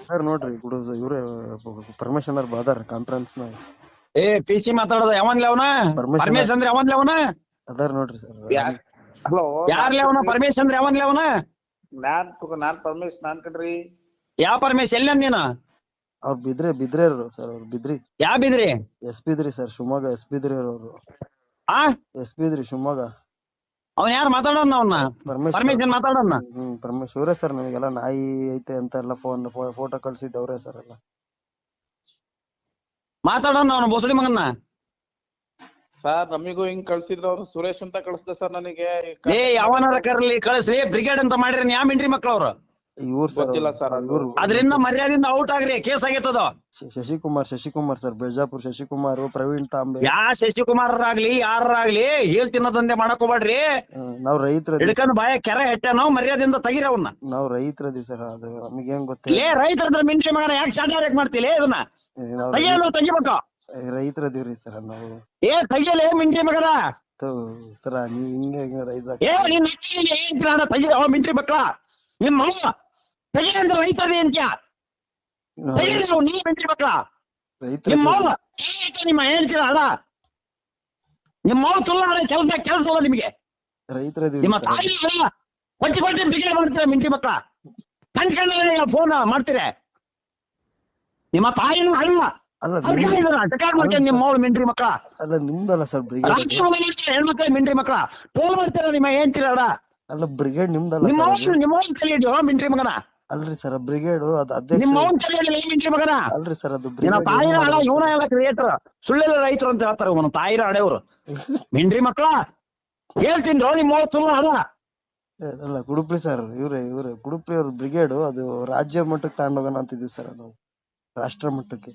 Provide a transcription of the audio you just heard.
Sir ನೋಡ್ರಿ ಇವ್ರೆ ಪರಮೇಶ್ ಅವ್ರ ಬಾದಾರ ಕಾನ್ಫರೆನ್ಸ್ ನಾಗ ಏ ಪಿಸಿ ಮಾತಾಡೋದು ಯಾವನ್ಲೆ ಅವನ ಪರಮೇಶ್ ಅಂದ್ರೆ ಯಾವನ್ಲೆ ಅವನ ಅದಾರ ನೋಡ್ರಿ ಸರ್. ಹಲೋ ಯಾರ್ಲೆ ಅವನ ಪರಮೇಶ್ ಅಂದ್ರೆ ಯಾವನ್ಲೆ ಅವನ ನಾನ್ ಪರಮೇಶ್ ನಾನ್ ಕಣ್ರಿ. ಯಾವ ಪರಮೇಶ್ ಎಲ್ಲ ನೀನು ಅವ್ರ ಬಿದ್ರಿ ಸರ್. ಅವ್ರ ಬಿದ್ರಿ ಯಾವ ಬಿದ್ರಿ ಎಸ್ ಬಿದ್ರಿ ಸರ್ ಶಿವಮೊಗ್ಗ ಎಸ್ ಬಿದ್ರಿ ಅವ್ರು ಆ ಎಸ್ ಬಿದ್ರಿ ಶಿವಮೊಗ್ಗ. ಅವ್ನ ಯಾರು ಮಾತಾಡೋಣ ಅವನ್ನ ಪರಮೇಶ್ ಮಾತಾಡೋಣ. ಪರಮೇಶ್ ಇವರೇ ಸರ್. ನನಗೆಲ್ಲ ನಾಯಿ ಐತೆ ಅಂತ ಎಲ್ಲ ಫೋಟೋ ಕಳ್ಸಿದ್ದವ್ರೆ ಸರ್ ಎಲ್ಲ. ಮಾತಾಡೋಣ ಅವನು ಬೋಸಡಿ ಮಗನ್ನ. ಸರ್ ನಮಿಗೂ ಹಿಂಗ್ ಕಳ್ಸಿದ್ರು ಅವ್ರು ಸುರೇಶ್ ಅಂತ ಕಳಿಸ್ದೆ ಸರ್ ನನಗೆ. ಏ ಯಾವನಾರ ಕರ್ಲಿ ಕಳಿಸ್ರಿ ಬ್ರಿಗೇಡ್ ಅಂತ ಮಾಡಿರಿ ಯಾವ ಮಿಂಟ್ರಿ ಮಕ್ಳವ್ರು ಇವ್ರು ಗೊತ್ತಿಲ್ಲ ಸರ್ ಇವ್ರು ಅದರಿಂದ ಮರ್ಯಾದಿಂದ ಔಟ್ ಆಗ್ರಿ ಕೇಸ್ ಆಗೈತದ. ಶಶಿಕುಮಾರ್ ಸರ್ ಬಿಜಾಪುರ್ ಶಶಿಕುಮಾರ್ ಪ್ರವೀಣ್ ತಾಂಬೆ. ಯಾ ಶಶಿಕುಮಾರ್ರಾಗ್ಲಿ ಯಾರಾಗ್ಲಿ ಹೇಳ್ ತಿನ್ನೋದಂದೆ ಮಾಡಕ್ ಹೋಗ್ಬೇಡ್ರಿ. ನಾವ್ ರೈತರ ಹಿಡ್ಕೊಂಡ್ ಬಾಯ ಕೆರೆ ಹೆಟ್ಟೆನೋ ಮರ್ಯಾದಿಂದ ತೆಗಿರಿ ಅವನ್ನ. ನಾವ್ ರೈತರದಿ ಸರ್. ಅದು ನಮಗೇನ್ ಗೊತ್ತಿಲ್ಲ. ಲೇ ರೈತರ ಮಿಂಟ್ರಿ ಮಗನ ಯಾಕೆ ಶಾರ್ಟ್ ಮಾಡ್ತಿಲ್ಲ ಇದನ್ನ ತೆಗಿಬೇಕು. ರೈತರದಿವ್ರಿ ಸರ್ ನಾವು. ಏ ತೆಗಿಯಲೇ ಮಿಂಟ್ರಿ ಮಗನ ಸರ ನೀವ್ ಹಿಂಗೆ ರೈತ ಏ ನಿನ್ ತೆಗಿ ಅವ ಮಿಂಟ್ರಿ ಮಕ್ಳ ನಿಮ್ಮ ತೆಗಿ ಅಂದ್ರೆ ರೈತರದಿ ಅಂತ್ಯ ತೆಗಿ ನೀ ಮಿಂಟ್ರಿ ಮಕ್ಳ ನಿಮ್ಮ ನಿಮ್ಮ ಹೇಳ್ತೀರ ಅಲ್ಲ ನಿಮ್ಮ ತುಲ್ಲ ಕೆಲಸ ಅಲ್ಲ ನಿಮಗೆ. ರೈತರದಿವ್ರಿ ನಿಮ್ಮ ತಾಯಿ ಕೊಟ್ಟಿ ಬಿಗಿ ಮಾಡ್ತೀರ ಮಿಂಟ್ರಿ ಮಕ್ಳ ಕಣ್ಕಂಡ ಫೋನ್ ಮಾಡ್ತೀರ. ನಿಮ್ಮ ತಾಯಿನೂ ಅಲ್ಲ ನಿಮ್ಮ ಮಿಂಟ್ರಿ ಮಕ್ಳ. ಅಲ್ಲ ನಿಮ್ದಲ್ಲ ಸರ್ ಬ್ರಿಗೇಡ್. ಹೆಣ್ಮಕ್ಳ ಮಿಂಟ್ರಿ ಮಕ್ಳ ಟೋಲ್ ಮಾಡ್ತೀರ ನಿಮ್ಮ ಹೇಳ್ತೀರ. ಅಲ್ಲ ಬ್ರಿಗೇಡ್ ನಿಮ್ದಲ್ಲ ನಿಮ್ಮ ಕಲಿಯೋ ಮಿಂಟ್ರಿ ಮಗನ. ಅಲ್ರಿ ಸರ್ ಬ್ರಿಗೇಡ್ ಅದು ಅಧ್ಯಕ್ಷ ನಿಮ್ಮ ಮಿಂಟ್ರಿ ಮಗನ. ಅಲ್ರಿ ಸರ್ ಅದು ನಿನ್ನ ತಾಯಿನ ಹಣ ಇವನ ಎಲ್ಲ ಕ್ರಿಯೇಟರ್ ಸುಳ್ಳೆಲ್ಲ ರೈತರು ಅಂತ ಹೇಳ್ತಾರೆ. ಇವನು ತಾಯಿನ ಹಡೆಯವರು ಮಿಂಟ್ರಿ ಮಕ್ಳ ಹೇಳ್ತೀನಿ ನಿಮ್ಮ ಸುಳ್ಳು ಹಣ. ಅಲ್ಲ ಗುಡುಪ್ರಿ ಸರ್ ಇವ್ರೆ ಗುಡುಪ್ರಿ ಅವ್ರ ಬ್ರಿಗೇಡ್ ಅದು ರಾಜ್ಯ ಮಟ್ಟಕ್ಕೆ ತಗೊಂಡೋಗೋಣ ಅಂತಿದ್ವಿ ಸರ್. ನಾವು ರಾಷ್ಟ್ರ ಮಟ್ಟಕ್ಕೆ